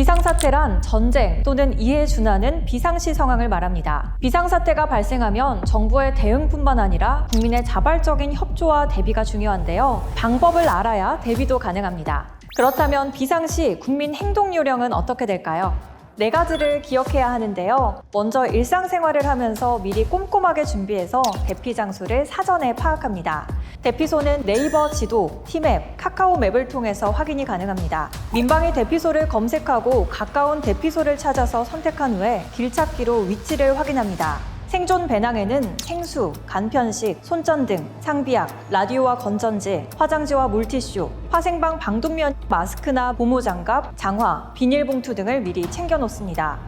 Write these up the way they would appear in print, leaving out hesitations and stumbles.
비상사태란 전쟁 또는 이에 준하는 비상시 상황을 말합니다. 비상사태가 발생하면 정부의 대응뿐만 아니라 국민의 자발적인 협조와 대비가 중요한데요. 방법을 알아야 대비도 가능합니다. 그렇다면 비상시 국민 행동 요령은 어떻게 될까요? 4가지를 기억해야 하는데요. 먼저 일상생활을 하면서 미리 꼼꼼하게 준비해서 대피 장소를 사전에 파악합니다. 대피소는 네이버 지도, 티맵, 카카오 맵을 통해서 확인이 가능합니다. 민방위 대피소를 검색하고 가까운 대피소를 찾아서 선택한 후에 길찾기로 위치를 확인합니다. 생존 배낭에는 생수, 간편식, 손전등, 상비약, 라디오와 건전지, 화장지와 물티슈, 화생방 방독면, 마스크나 고무장갑, 장화, 비닐봉투 등을 미리 챙겨놓습니다.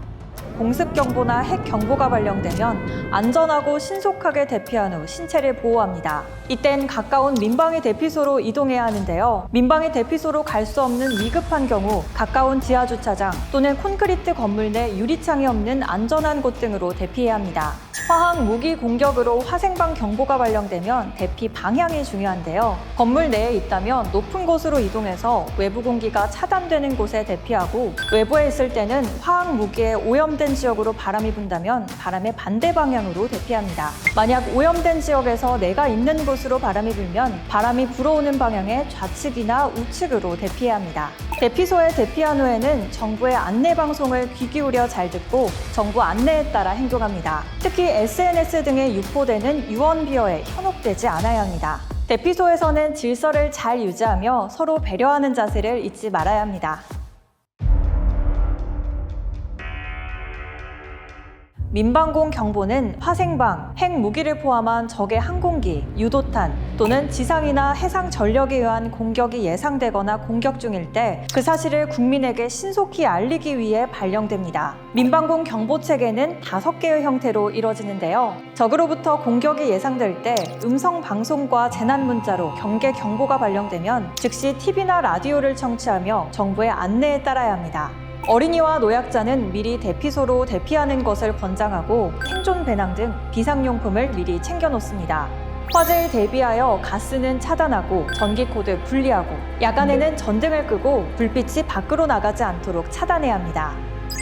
공습경보나 핵경보가 발령되면 안전하고 신속하게 대피한 후 신체를 보호합니다. 이땐 가까운 민방위 대피소로 이동해야 하는데요. 민방위 대피소로 갈 수 없는 위급한 경우 가까운 지하주차장 또는 콘크리트 건물 내 유리창이 없는 안전한 곳 등으로 대피해야 합니다. 화학 무기 공격으로 화생방 경보가 발령되면 대피 방향이 중요한데요. 건물 내에 있다면 높은 곳으로 이동해서 외부 공기가 차단되는 곳에 대피하고 외부에 있을 때는 화학 무기에 오염된 지역으로 바람이 분다면 바람의 반대 방향으로 대피합니다. 만약 오염된 지역에서 내가 있는 곳으로 바람이 불면 바람이 불어오는 방향의 좌측이나 우측으로 대피해야 합니다. 대피소에 대피한 후에는 정부의 안내 방송을 귀 기울여 잘 듣고 정부 안내에 따라 행동합니다. 특히 SNS 등에 유포되는 유언비어에 현혹되지 않아야 합니다. 대피소에서는 질서를 잘 유지하며 서로 배려하는 자세를 잊지 말아야 합니다. 민방공 경보는 화생방, 핵무기를 포함한 적의 항공기, 유도탄 또는 지상이나 해상 전력에 의한 공격이 예상되거나 공격 중일 때 그 사실을 국민에게 신속히 알리기 위해 발령됩니다. 민방공 경보 체계는 5개의 형태로 이뤄지는데요. 적으로부터 공격이 예상될 때 음성 방송과 재난 문자로 경계 경보가 발령되면 즉시 TV나 라디오를 청취하며 정부의 안내에 따라야 합니다. 어린이와 노약자는 미리 대피소로 대피하는 것을 권장하고 생존 배낭 등 비상용품을 미리 챙겨놓습니다. 화재에 대비하여 가스는 차단하고 전기코드 분리하고 야간에는 전등을 끄고 불빛이 밖으로 나가지 않도록 차단해야 합니다.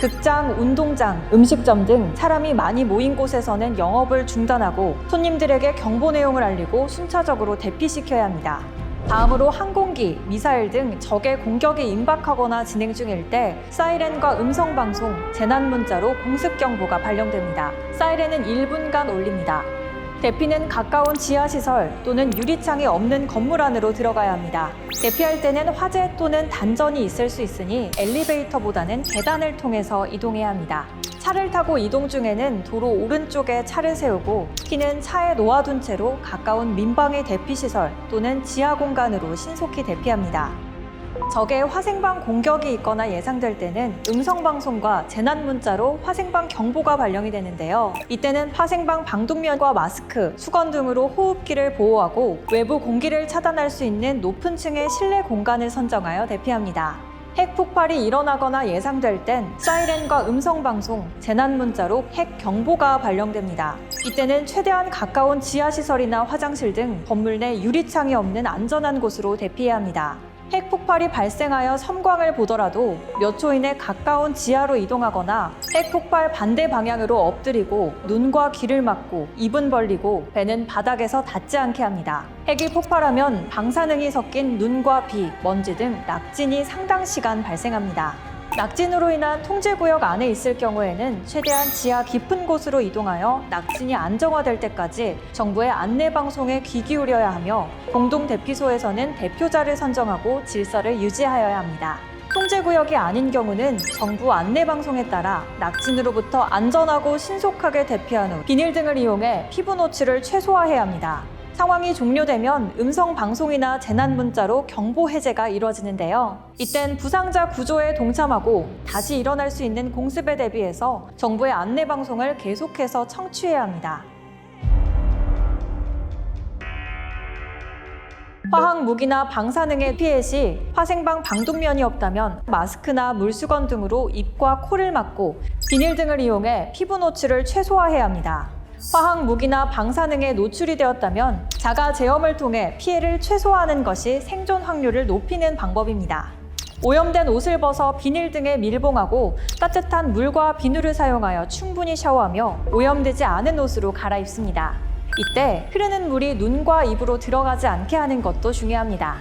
극장, 운동장, 음식점 등 사람이 많이 모인 곳에서는 영업을 중단하고 손님들에게 경보 내용을 알리고 순차적으로 대피시켜야 합니다. 다음으로 항공기, 미사일 등 적의 공격이 임박하거나 진행 중일 때 사이렌과 음성방송, 재난문자로 공습경보가 발령됩니다. 사이렌은 1분간 울립니다. 대피는 가까운 지하시설 또는 유리창이 없는 건물 안으로 들어가야 합니다. 대피할 때는 화재 또는 단전이 있을 수 있으니 엘리베이터보다는 계단을 통해서 이동해야 합니다. 차를 타고 이동 중에는 도로 오른쪽에 차를 세우고 키는 차에 놓아둔 채로 가까운 민방위 대피시설 또는 지하 공간으로 신속히 대피합니다. 적의 화생방 공격이 있거나 예상될 때는 음성방송과 재난문자로 화생방 경보가 발령이 되는데요. 이때는 화생방 방독면과 마스크, 수건 등으로 호흡기를 보호하고 외부 공기를 차단할 수 있는 높은 층의 실내 공간을 선정하여 대피합니다. 핵 폭발이 일어나거나 예상될 땐 사이렌과 음성방송, 재난문자로 핵 경보가 발령됩니다. 이때는 최대한 가까운 지하시설이나 화장실 등 건물 내 유리창이 없는 안전한 곳으로 대피해야 합니다. 핵 폭발이 발생하여 섬광을 보더라도 몇 초 이내 가까운 지하로 이동하거나 핵 폭발 반대 방향으로 엎드리고 눈과 귀를 막고 입은 벌리고 배는 바닥에서 닿지 않게 합니다. 핵이 폭발하면 방사능이 섞인 눈과 비, 먼지 등 낙진이 상당 시간 발생합니다. 낙진으로 인한 통제구역 안에 있을 경우에는 최대한 지하 깊은 곳으로 이동하여 낙진이 안정화될 때까지 정부의 안내방송에 귀 기울여야 하며 공동대피소에서는 대표자를 선정하고 질서를 유지하여야 합니다. 통제구역이 아닌 경우는 정부 안내방송에 따라 낙진으로부터 안전하고 신속하게 대피한 후 비닐 등을 이용해 피부 노출을 최소화해야 합니다. 상황이 종료되면 음성 방송이나 재난 문자로 경보 해제가 이루어지는데요. 이땐 부상자 구조에 동참하고 다시 일어날 수 있는 공습에 대비해서 정부의 안내 방송을 계속해서 청취해야 합니다. 화학 무기나 방사능의 피해 시 화생방 방독면이 없다면 마스크나 물수건 등으로 입과 코를 막고 비닐 등을 이용해 피부 노출을 최소화해야 합니다. 화학 무기나 방사능에 노출이 되었다면 자가 제염을 통해 피해를 최소화하는 것이 생존 확률을 높이는 방법입니다. 오염된 옷을 벗어 비닐 등에 밀봉하고 따뜻한 물과 비누를 사용하여 충분히 샤워하며 오염되지 않은 옷으로 갈아입습니다. 이때 흐르는 물이 눈과 입으로 들어가지 않게 하는 것도 중요합니다.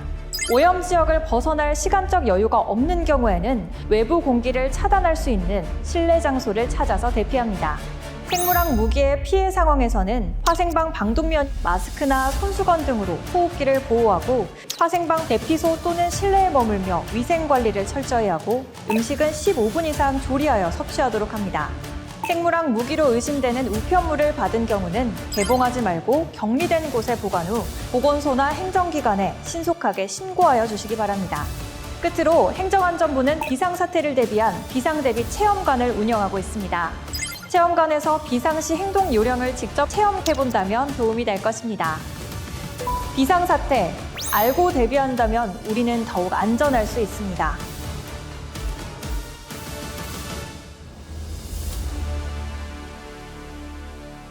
오염 지역을 벗어날 시간적 여유가 없는 경우에는 외부 공기를 차단할 수 있는 실내 장소를 찾아서 대피합니다. 생물학 무기의 피해 상황에서는 화생방 방독면, 마스크나 손수건 등으로 호흡기를 보호하고 화생방 대피소 또는 실내에 머물며 위생 관리를 철저히 하고 음식은 15분 이상 조리하여 섭취하도록 합니다. 생물학 무기로 의심되는 우편물을 받은 경우는 개봉하지 말고 격리된 곳에 보관 후 보건소나 행정기관에 신속하게 신고하여 주시기 바랍니다. 끝으로 행정안전부는 비상사태를 대비한 비상대비 체험관을 운영하고 있습니다. 체험관에서 비상시 행동 요령을 직접 체험해본다면 도움이 될 것입니다. 비상사태, 알고 대비한다면 우리는 더욱 안전할 수 있습니다.